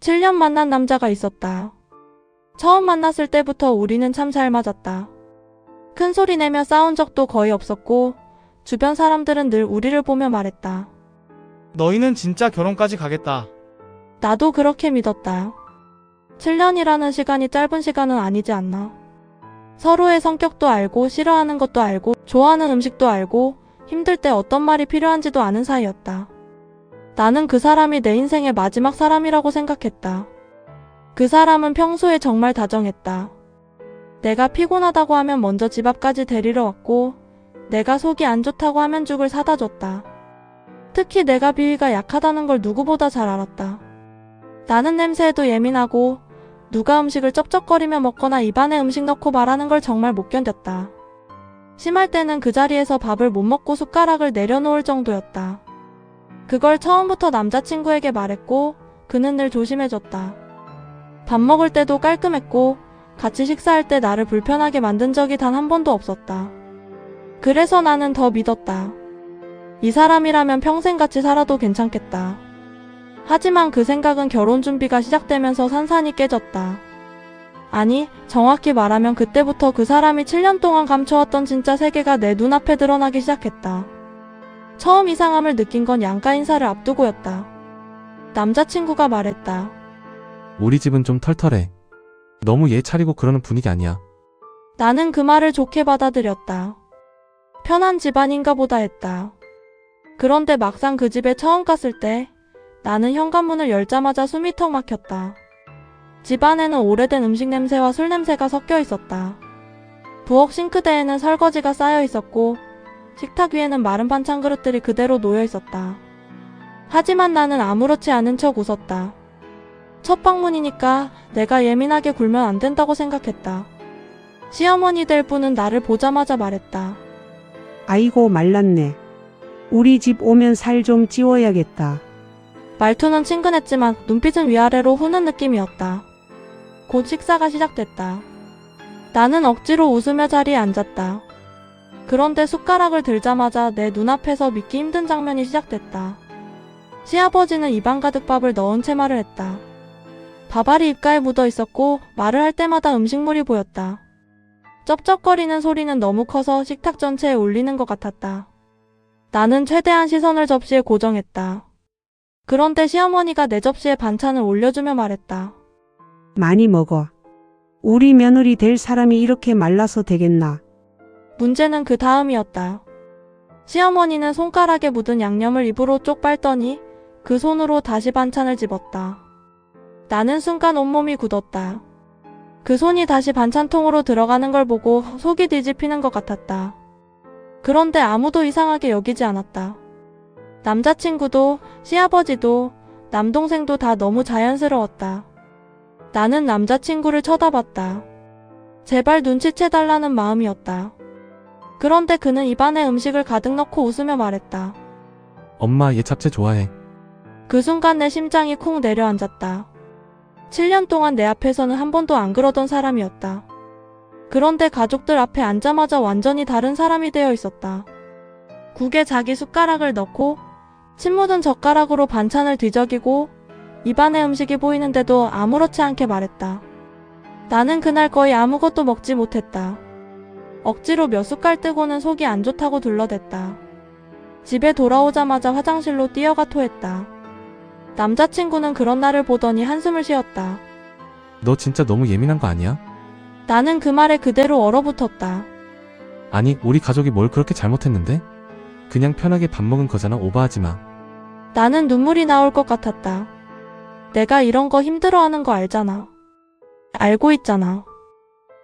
7년 만난 남자가 있었다. 처음 만났을 때부터 우리는 참 잘 맞았다. 큰 소리 내며 싸운 적도 거의 없었고 주변 사람들은 늘 우리를 보며 말했다. 너희는 진짜 결혼까지 가겠다. 나도 그렇게 믿었다. 7년이라는 시간이 짧은 시간은 아니지 않나. 서로의 성격도 알고 싫어하는 것도 알고 좋아하는 음식도 알고 힘들 때 어떤 말이 필요한지도 아는 사이였다. 나는 그 사람이 내 인생의 마지막 사람이라고 생각했다. 그 사람은 평소에 정말 다정했다. 내가 피곤하다고 하면 먼저 집 앞까지 데리러 왔고 내가 속이 안 좋다고 하면 죽을 사다 줬다. 특히 내가 비위가 약하다는 걸 누구보다 잘 알았다. 나는 냄새에도 예민하고 누가 음식을 쩝쩝거리며 먹거나 입안에 음식 넣고 말하는 걸 정말 못 견뎠다. 심할 때는 그 자리에서 밥을 못 먹고 숟가락을 내려놓을 정도였다. 그걸 처음부터 남자친구에게 말했고 그는 늘 조심해줬다. 밥 먹을 때도 깔끔했고 같이 식사할 때 나를 불편하게 만든 적이 단 한 번도 없었다. 그래서 나는 더 믿었다. 이 사람이라면 평생 같이 살아도 괜찮겠다. 하지만 그 생각은 결혼 준비가 시작되면서 산산이 깨졌다. 아니, 정확히 말하면 그때부터 그 사람이 7년 동안 감춰왔던 진짜 세계가 내 눈앞에 드러나기 시작했다. 처음 이상함을 느낀 건 양가 인사를 앞두고였다. 남자친구가 말했다. 우리 집은 좀 털털해. 너무 얘 차리고 그러는 분위기 아니야. 나는 그 말을 좋게 받아들였다. 편한 집안인가 보다 했다. 그런데 막상 그 집에 처음 갔을 때 나는 현관문을 열자마자 숨이 턱 막혔다. 집 안에는 오래된 음식 냄새와 술 냄새가 섞여 있었다. 부엌 싱크대에는 설거지가 쌓여 있었고 식탁 위에는 마른 반찬 그릇들이 그대로 놓여 있었다. 하지만 나는 아무렇지 않은 척 웃었다. 첫 방문이니까 내가 예민하게 굴면 안 된다고 생각했다. 시어머니 될 분은 나를 보자마자 말했다. 아이고 말랐네. 우리 집 오면 살 좀 찌워야겠다. 말투는 친근했지만 눈빛은 위아래로 후는 느낌이었다. 곧 식사가 시작됐다. 나는 억지로 웃으며 자리에 앉았다. 그런데 숟가락을 들자마자 내 눈앞에서 믿기 힘든 장면이 시작됐다. 시아버지는 입안 가득 밥을 넣은 채 말을 했다. 밥알이 입가에 묻어 있었고 말을 할 때마다 음식물이 보였다. 쩝쩝거리는 소리는 너무 커서 식탁 전체에 울리는 것 같았다. 나는 최대한 시선을 접시에 고정했다. 그런데 시어머니가 내 접시에 반찬을 올려주며 말했다. 많이 먹어. 우리 며느리 될 사람이 이렇게 말라서 되겠나. 문제는 그 다음이었다. 시어머니는 손가락에 묻은 양념을 입으로 쪽 빨더니 그 손으로 다시 반찬을 집었다. 나는 순간 온몸이 굳었다. 그 손이 다시 반찬통으로 들어가는 걸 보고 속이 뒤집히는 것 같았다. 그런데 아무도 이상하게 여기지 않았다. 남자친구도 시아버지도 남동생도 다 너무 자연스러웠다. 나는 남자친구를 쳐다봤다. 제발 눈치채달라는 마음이었다. 그런데 그는 입안에 음식을 가득 넣고 웃으며 말했다. 엄마 얘 잡채 좋아해. 그 순간 내 심장이 쿵 내려앉았다. 7년 동안 내 앞에서는 한 번도 안 그러던 사람이었다. 그런데 가족들 앞에 앉자마자 완전히 다른 사람이 되어 있었다. 국에 자기 숟가락을 넣고 침 묻은 젓가락으로 반찬을 뒤적이고 입안에 음식이 보이는데도 아무렇지 않게 말했다. 나는 그날 거의 아무것도 먹지 못했다. 억지로 몇 숟갈 뜨고는 속이 안 좋다고 둘러댔다. 집에 돌아오자마자 화장실로 뛰어가 토했다. 남자친구는 그런 나를 보더니 한숨을 쉬었다. 너 진짜 너무 예민한 거 아니야? 나는 그 말에 그대로 얼어붙었다. 아니 우리 가족이 뭘 그렇게 잘못했는데? 그냥 편하게 밥 먹은 거잖아. 오버하지 마. 나는 눈물이 나올 것 같았다. 내가 이런 거 힘들어하는 거 알잖아. 알고 있잖아.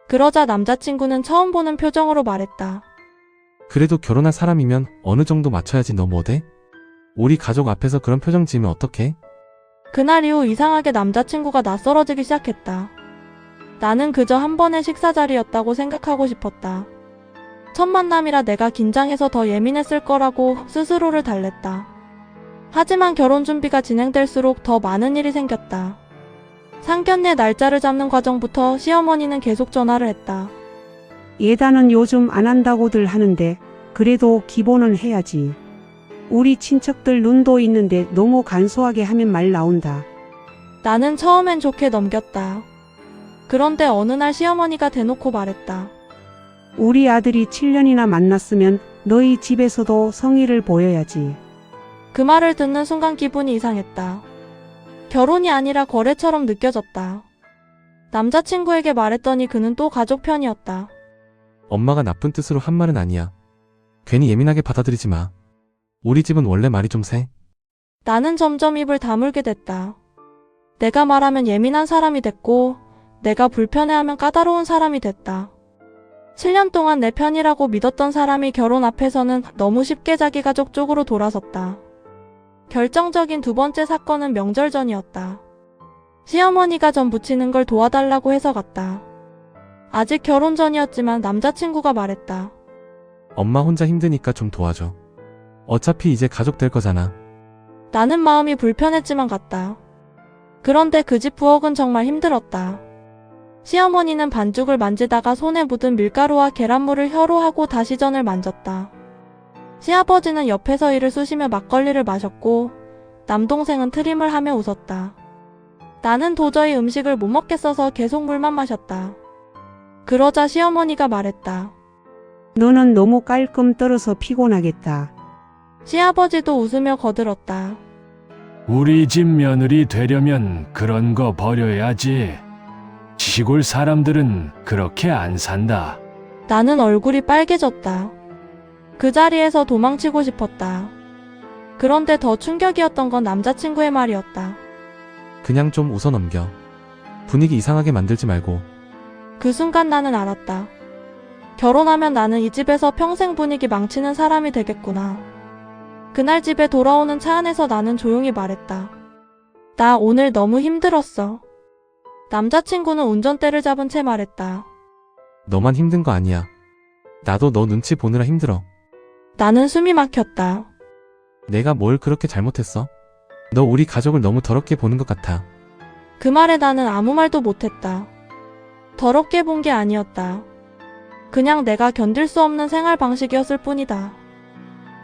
그러자 남자친구는 처음 보는 표정으로 말했다. 그래도 결혼할 사람이면 어느 정도 맞춰야지. 너 뭐 돼? 우리 가족 앞에서 그런 표정 지으면 어떡해? 그날 이후 이상하게 남자친구가 낯설어지기 시작했다. 나는 그저 한 번의 식사 자리였다고 생각하고 싶었다. 첫 만남이라 내가 긴장해서 더 예민했을 거라고 스스로를 달랬다. 하지만 결혼 준비가 진행될수록 더 많은 일이 생겼다. 상견례 날짜를 잡는 과정부터 시어머니는 계속 전화를 했다. 예단은 요즘 안 한다고들 하는데 그래도 기본은 해야지. 우리 친척들 눈도 있는데 너무 간소하게 하면 말 나온다. 나는 처음엔 좋게 넘겼다. 그런데 어느 날 시어머니가 대놓고 말했다. 우리 아들이 7년이나 만났으면 너희 집에서도 성의를 보여야지. 그 말을 듣는 순간 기분이 이상했다. 결혼이 아니라 거래처럼 느껴졌다. 남자친구에게 말했더니 그는 또 가족 편이었다. 엄마가 나쁜 뜻으로 한 말은 아니야. 괜히 예민하게 받아들이지 마. 우리 집은 원래 말이 좀 세. 나는 점점 입을 다물게 됐다. 내가 말하면 예민한 사람이 됐고, 내가 불편해하면 까다로운 사람이 됐다. 7년 동안 내 편이라고 믿었던 사람이 결혼 앞에서는 너무 쉽게 자기 가족 쪽으로 돌아섰다. 결정적인 두 번째 사건은 명절 전이었다. 시어머니가 전 부치는 걸 도와달라고 해서 갔다. 아직 결혼 전이었지만 남자친구가 말했다. 엄마 혼자 힘드니까 좀 도와줘. 어차피 이제 가족 될 거잖아. 나는 마음이 불편했지만 갔다. 그런데 그 집 부엌은 정말 힘들었다. 시어머니는 반죽을 만지다가 손에 묻은 밀가루와 계란물을 혀로 하고 다시 전을 만졌다. 시아버지는 옆에서 이를 쑤시며 막걸리를 마셨고, 남동생은 트림을 하며 웃었다. 나는 도저히 음식을 못 먹겠어서 계속 물만 마셨다. 그러자 시어머니가 말했다. 너는 너무 깔끔 떨어서 피곤하겠다. 시아버지도 웃으며 거들었다. 우리 집 며느리 되려면 그런 거 버려야지. 시골 사람들은 그렇게 안 산다. 나는 얼굴이 빨개졌다. 그 자리에서 도망치고 싶었다. 그런데 더 충격이었던 건 남자친구의 말이었다. 그냥 좀 웃어 넘겨. 분위기 이상하게 만들지 말고. 그 순간 나는 알았다. 결혼하면 나는 이 집에서 평생 분위기 망치는 사람이 되겠구나. 그날 집에 돌아오는 차 안에서 나는 조용히 말했다. 나 오늘 너무 힘들었어. 남자친구는 운전대를 잡은 채 말했다. 너만 힘든 거 아니야. 나도 너 눈치 보느라 힘들어. 나는 숨이 막혔다. 내가 뭘 그렇게 잘못했어? 너 우리 가족을 너무 더럽게 보는 것 같아. 그 말에 나는 아무 말도 못했다. 더럽게 본 게 아니었다. 그냥 내가 견딜 수 없는 생활 방식이었을 뿐이다.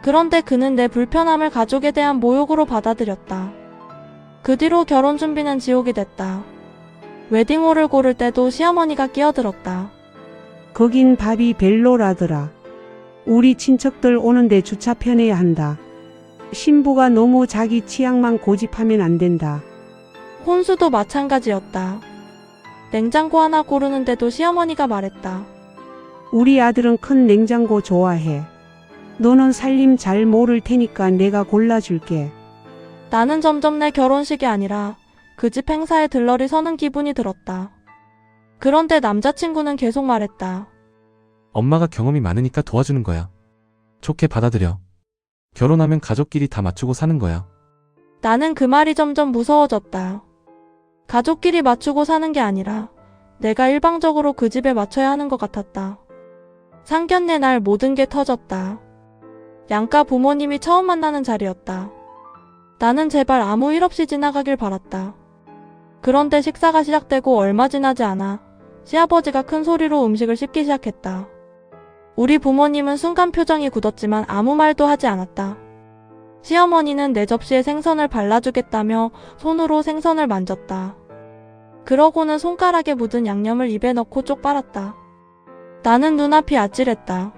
그런데 그는 내 불편함을 가족에 대한 모욕으로 받아들였다. 그 뒤로 결혼 준비는 지옥이 됐다. 웨딩홀을 고를 때도 시어머니가 끼어들었다. 거긴 밥이 별로라더라. 우리 친척들 오는데 주차 편해야 한다. 신부가 너무 자기 취향만 고집하면 안 된다. 혼수도 마찬가지였다. 냉장고 하나 고르는데도 시어머니가 말했다. 우리 아들은 큰 냉장고 좋아해. 너는 살림 잘 모를 테니까 내가 골라줄게. 나는 점점 내 결혼식이 아니라 그 집 행사에 들러리 서는 기분이 들었다. 그런데 남자친구는 계속 말했다. 엄마가 경험이 많으니까 도와주는 거야. 좋게 받아들여. 결혼하면 가족끼리 다 맞추고 사는 거야. 나는 그 말이 점점 무서워졌다. 가족끼리 맞추고 사는 게 아니라 내가 일방적으로 그 집에 맞춰야 하는 것 같았다. 상견례 날 모든 게 터졌다. 양가 부모님이 처음 만나는 자리였다. 나는 제발 아무 일 없이 지나가길 바랐다. 그런데 식사가 시작되고 얼마 지나지 않아 시아버지가 큰 소리로 음식을 씹기 시작했다. 우리 부모님은 순간 표정이 굳었지만 아무 말도 하지 않았다. 시어머니는 내 접시에 생선을 발라주겠다며 손으로 생선을 만졌다. 그러고는 손가락에 묻은 양념을 입에 넣고 쪽 빨았다. 나는 눈앞이 아찔했다.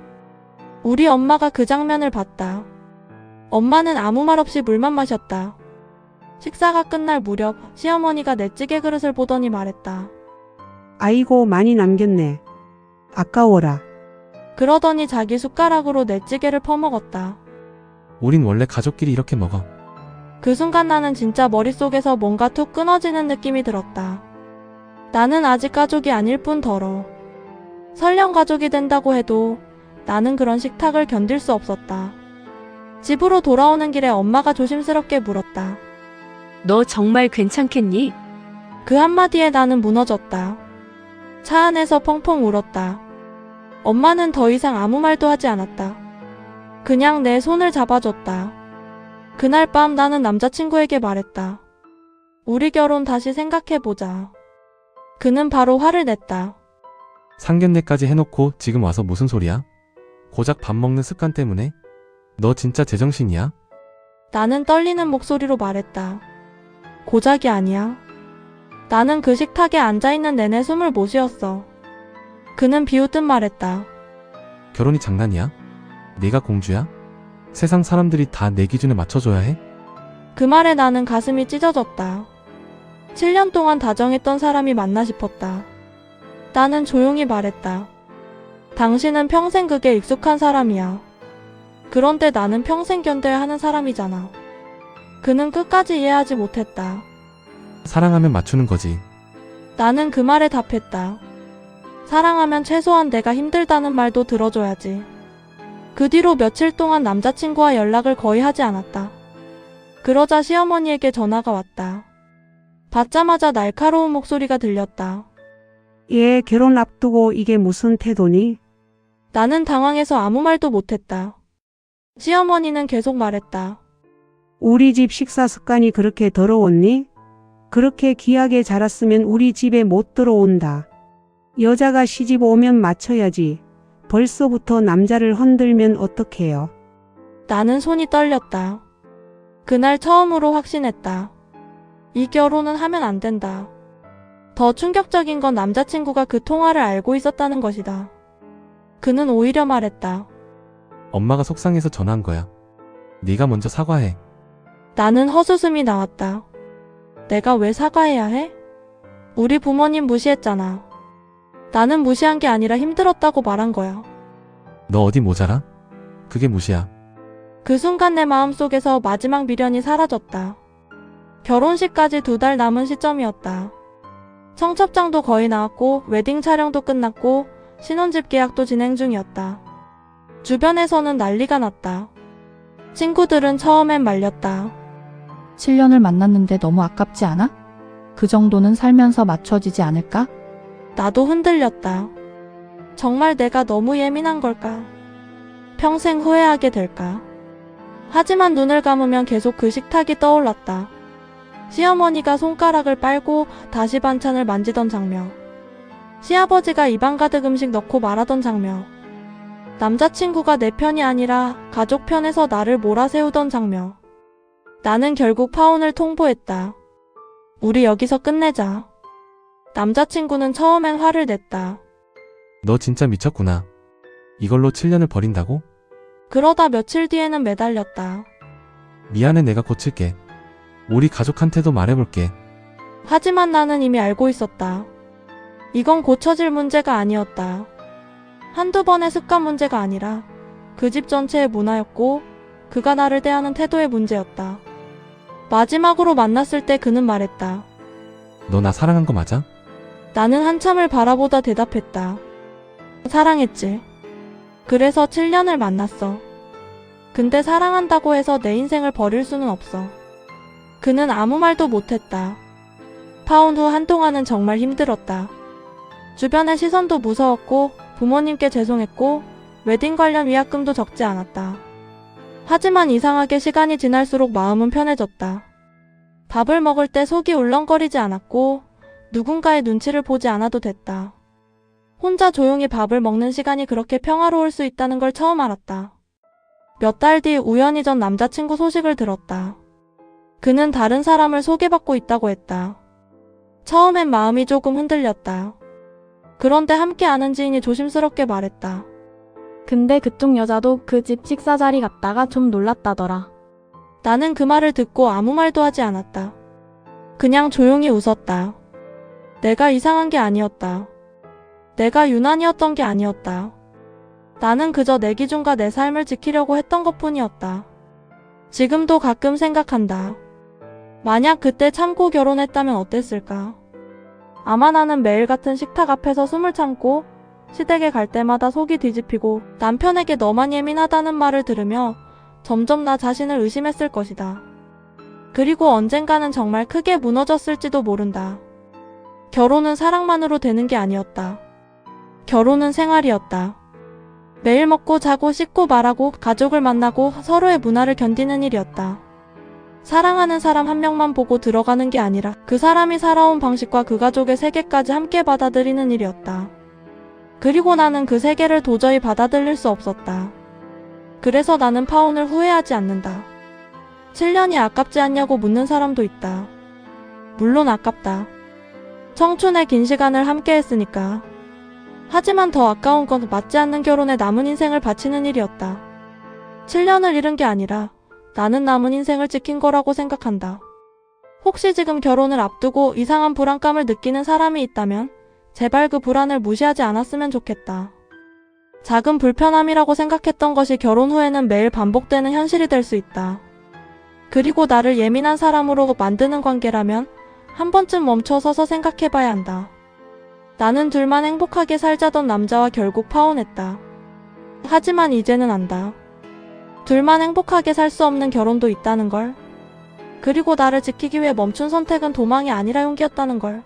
우리 엄마가 그 장면을 봤다. 엄마는 아무 말 없이 물만 마셨다. 식사가 끝날 무렵 시어머니가 내 찌개 그릇을 보더니 말했다. 아이고 많이 남겼네. 아까워라. 그러더니 자기 숟가락으로 내 찌개를 퍼먹었다. 우린 원래 가족끼리 이렇게 먹어. 그 순간 나는 진짜 머릿속에서 뭔가 툭 끊어지는 느낌이 들었다. 나는 아직 가족이 아닐 뿐더러 설령 가족이 된다고 해도 나는 그런 식탁을 견딜 수 없었다. 집으로 돌아오는 길에 엄마가 조심스럽게 물었다. 너 정말 괜찮겠니? 그 한마디에 나는 무너졌다. 차 안에서 펑펑 울었다. 엄마는 더 이상 아무 말도 하지 않았다. 그냥 내 손을 잡아줬다. 그날 밤 나는 남자친구에게 말했다. 우리 결혼 다시 생각해보자. 그는 바로 화를 냈다. 상견례까지 해놓고 지금 와서 무슨 소리야? 고작 밥 먹는 습관 때문에? 너 진짜 제정신이야? 나는 떨리는 목소리로 말했다. 고작이 아니야. 나는 그 식탁에 앉아있는 내내 숨을 못 쉬었어. 그는 비웃듯 말했다. 결혼이 장난이야? 네가 공주야? 세상 사람들이 다 내 기준에 맞춰줘야 해? 그 말에 나는 가슴이 찢어졌다. 7년 동안 다정했던 사람이 맞나 싶었다. 나는 조용히 말했다. 당신은 평생 그게 익숙한 사람이야. 그런데 나는 평생 견뎌야 하는 사람이잖아. 그는 끝까지 이해하지 못했다. 사랑하면 맞추는 거지. 나는 그 말에 답했다. 사랑하면 최소한 내가 힘들다는 말도 들어줘야지. 그 뒤로 며칠 동안 남자친구와 연락을 거의 하지 않았다. 그러자 시어머니에게 전화가 왔다. 받자마자 날카로운 목소리가 들렸다. 얘 결혼 앞두고 이게 무슨 태도니? 나는 당황해서 아무 말도 못했다. 시어머니는 계속 말했다. 우리 집 식사 습관이 그렇게 더러웠니? 그렇게 귀하게 자랐으면 우리 집에 못 들어온다. 여자가 시집 오면 맞춰야지. 벌써부터 남자를 흔들면 어떡해요? 나는 손이 떨렸다. 그날 처음으로 확신했다. 이 결혼은 하면 안 된다. 더 충격적인 건 남자친구가 그 통화를 알고 있었다는 것이다. 그는 오히려 말했다. 엄마가 속상해서 전화한 거야. 네가 먼저 사과해. 나는 헛웃음이 나왔다. 내가 왜 사과해야 해? 우리 부모님 무시했잖아. 나는 무시한 게 아니라 힘들었다고 말한 거야. 너 어디 모자라? 그게 무시야. 그 순간 내 마음속에서 마지막 미련이 사라졌다. 결혼식까지 2달 남은 시점이었다. 청첩장도 거의 나왔고 웨딩 촬영도 끝났고 신혼집 계약도 진행 중이었다. 주변에서는 난리가 났다. 친구들은 처음엔 말렸다. 7년을 만났는데 너무 아깝지 않아? 그 정도는 살면서 맞춰지지 않을까? 나도 흔들렸다. 정말 내가 너무 예민한 걸까? 평생 후회하게 될까? 하지만 눈을 감으면 계속 그 식탁이 떠올랐다. 시어머니가 손가락을 빨고 다시 반찬을 만지던 장면. 시아버지가 입안 가득 음식 넣고 말하던 장면. 남자친구가 내 편이 아니라 가족 편에서 나를 몰아세우던 장면. 나는 결국 파혼을 통보했다. 우리 여기서 끝내자. 남자친구는 처음엔 화를 냈다. 너 진짜 미쳤구나. 이걸로 7년을 버린다고? 그러다 며칠 뒤에는 매달렸다. 미안해, 내가 고칠게. 우리 가족한테도 말해볼게. 하지만 나는 이미 알고 있었다. 이건 고쳐질 문제가 아니었다. 한두 번의 습관 문제가 아니라 그 집 전체의 문화였고 그가 나를 대하는 태도의 문제였다. 마지막으로 만났을 때 그는 말했다. 너 나 사랑한 거 맞아? 나는 한참을 바라보다 대답했다. 사랑했지. 그래서 7년을 만났어. 근데 사랑한다고 해서 내 인생을 버릴 수는 없어. 그는 아무 말도 못했다. 파혼 후 한동안은 정말 힘들었다. 주변의 시선도 무서웠고 부모님께 죄송했고 웨딩 관련 위약금도 적지 않았다. 하지만 이상하게 시간이 지날수록 마음은 편해졌다. 밥을 먹을 때 속이 울렁거리지 않았고 누군가의 눈치를 보지 않아도 됐다. 혼자 조용히 밥을 먹는 시간이 그렇게 평화로울 수 있다는 걸 처음 알았다. 몇 달 뒤 우연히 전 남자친구 소식을 들었다. 그는 다른 사람을 소개받고 있다고 했다. 처음엔 마음이 조금 흔들렸다. 그런데 함께 아는 지인이 조심스럽게 말했다. 근데 그쪽 여자도 그 집 식사 자리 갔다가 좀 놀랐다더라. 나는 그 말을 듣고 아무 말도 하지 않았다. 그냥 조용히 웃었다. 내가 이상한 게 아니었다. 내가 유난이었던 게 아니었다. 나는 그저 내 기준과 내 삶을 지키려고 했던 것뿐이었다. 지금도 가끔 생각한다. 만약 그때 참고 결혼했다면 어땠을까? 아마 나는 매일 같은 식탁 앞에서 숨을 참고 시댁에 갈 때마다 속이 뒤집히고 남편에게 너만 예민하다는 말을 들으며 점점 나 자신을 의심했을 것이다. 그리고 언젠가는 정말 크게 무너졌을지도 모른다. 결혼은 사랑만으로 되는 게 아니었다. 결혼은 생활이었다. 매일 먹고 자고 씻고 말하고 가족을 만나고 서로의 문화를 견디는 일이었다. 사랑하는 사람 한 명만 보고 들어가는 게 아니라 그 사람이 살아온 방식과 그 가족의 세계까지 함께 받아들이는 일이었다. 그리고 나는 그 세계를 도저히 받아들일 수 없었다. 그래서 나는 파혼을 후회하지 않는다. 7년이 아깝지 않냐고 묻는 사람도 있다. 물론 아깝다. 청춘의 긴 시간을 함께 했으니까. 하지만 더 아까운 건 맞지 않는 결혼에 남은 인생을 바치는 일이었다. 7년을 잃은 게 아니라 나는 남은 인생을 지킨 거라고 생각한다. 혹시 지금 결혼을 앞두고 이상한 불안감을 느끼는 사람이 있다면 제발 그 불안을 무시하지 않았으면 좋겠다. 작은 불편함이라고 생각했던 것이 결혼 후에는 매일 반복되는 현실이 될 수 있다. 그리고 나를 예민한 사람으로 만드는 관계라면 한 번쯤 멈춰서서 생각해봐야 한다. 나는 둘만 행복하게 살자던 남자와 결국 파혼했다. 하지만 이제는 안다. 둘만 행복하게 살 수 없는 결혼도 있다는 걸. 그리고 나를 지키기 위해 멈춘 선택은 도망이 아니라 용기였다는 걸.